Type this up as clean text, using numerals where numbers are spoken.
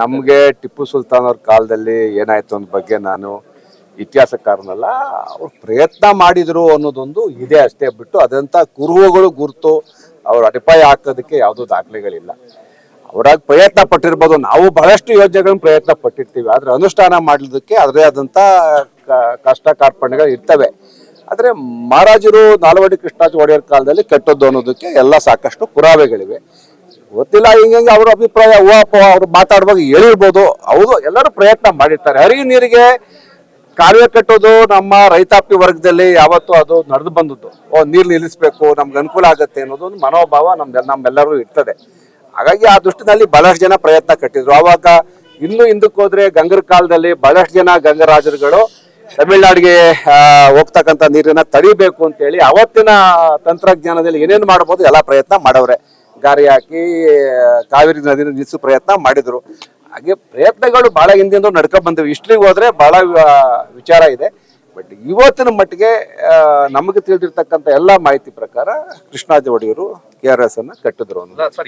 ನಮ್ಗೆ ಟಿಪ್ಪು ಸುಲ್ತಾನ್ ಅವ್ರ ಕಾಲದಲ್ಲಿ ಏನಾಯ್ತು ಅನ್ನೋ ಬಗ್ಗೆ ನಾನು ಇತಿಹಾಸಕಾರನಲ್ಲ. ಅವ್ರು ಪ್ರಯತ್ನ ಮಾಡಿದ್ರು ಅನ್ನೋದೊಂದು ಇದೆ ಅಷ್ಟೇ ಬಿಟ್ಟು ಅದಂತ ಕುರುಹುಗಳು ಗುರುತು ಅವ್ರ ಅಡಿಪಾಯ ಹಾಕೋದಕ್ಕೆ ಯಾವುದೋ ದಾಖಲೆಗಳಿಲ್ಲ. ಅವರಾಗ ಪ್ರಯತ್ನ ಪಟ್ಟಿರ್ಬೋದು, ನಾವು ಬಹಳಷ್ಟು ಯೋಜನೆಗಳನ್ನ ಪ್ರಯತ್ನ ಪಟ್ಟಿರ್ತೀವಿ, ಆದ್ರೆ ಅನುಷ್ಠಾನ ಮಾಡಲಿಕ್ಕೆ ಅದರೇ ಆದಂತ ಕಷ್ಟ ಕಾರ್ಪಣ್ಯಗಳು ಇರ್ತವೆ. ಆದ್ರೆ ಮಹಾರಾಜರು ನಾಲ್ವಡಿ ಕೃಷ್ಣರಾಜ ಒಡೆಯರ್ ಕಾಲದಲ್ಲಿ ಕಟ್ಟದ್ದು ಅನ್ನೋದಕ್ಕೆ ಎಲ್ಲ ಸಾಕಷ್ಟು ಪುರಾವೆಗಳಿವೆ. ಗೊತ್ತಿಲ್ಲ, ಹಿಂಗೆ ಅವ್ರ ಅಭಿಪ್ರಾಯ ಅವ್ರು ಮಾತಾಡುವಾಗ ಹೇಳಿರ್ಬೋದು. ಹೌದು, ಎಲ್ಲರೂ ಪ್ರಯತ್ನ ಮಾಡಿರ್ತಾರೆ. ಹರಿವು ನೀರಿಗೆ ಕಾಲುವೆ ಕಟ್ಟೋದು ನಮ್ಮ ರೈತಾಪಿ ವರ್ಗದಲ್ಲಿ ಯಾವತ್ತೂ ಅದು ನಡೆದು ಬಂದದ್ದು. ನೀರು ನಿಲ್ಲಿಸ್ಬೇಕು, ನಮ್ಗೆ ಅನುಕೂಲ ಆಗುತ್ತೆ ಅನ್ನೋದು ಒಂದು ಮನೋಭಾವ ನಮ್ಮೆಲ್ಲರೂ ಇರ್ತದೆ. ಹಾಗಾಗಿ ಆ ದೃಷ್ಟಿನಲ್ಲಿ ಬಹಳಷ್ಟು ಜನ ಪ್ರಯತ್ನ ಕಟ್ಟಿದ್ರು. ಆವಾಗ ಇನ್ನು ಹಿಂದಕ್ಕೆ ಹೋದ್ರೆ ಗಂಗರ ಕಾಲದಲ್ಲಿ ಬಹಳಷ್ಟು ಜನ ಗಂಗರಾಜರುಗಳು ತಮಿಳ್ನಾಡಿಗೆ ಹೋಗ್ತಕ್ಕಂಥ ನೀರನ್ನ ತಡಿಬೇಕು ಅಂತ ಹೇಳಿ ಅವತ್ತಿನ ತಂತ್ರಜ್ಞಾನದಲ್ಲಿ ಏನೇನು ಮಾಡಬಹುದು ಎಲ್ಲ ಪ್ರಯತ್ನ ಮಾಡವ್ರೆ. ಗಾರಿ ಹಾಕಿ ಕಾವೇರಿ ನದಿನ ನಿಲ್ಲಿಸೋ ಪ್ರಯತ್ನ ಮಾಡಿದ್ರು. ಹಾಗೆ ಪ್ರಯತ್ನಗಳು ಬಹಳ ಹಿಂದಿಂದ ನಡ್ಕೊಂಡ್ ಬಂದಿವೆ. ಹಿಸ್ಟ್ರಿಗೆ ಹೋದ್ರೆ ಬಹಳ ವಿಚಾರ ಇದೆ. ಬಟ್ ಇವತ್ತಿನ ಮಟ್ಟಿಗೆ ನಮಗೆ ತಿಳಿದಿರ್ತಕ್ಕಂಥ ಎಲ್ಲ ಮಾಹಿತಿ ಪ್ರಕಾರ ಕೃಷ್ಣರಾಜ ಒಡೆಯರು KRS ಅನ್ನ ಕಟ್ಟಿದ್ರು ಅನ್ನೋದು.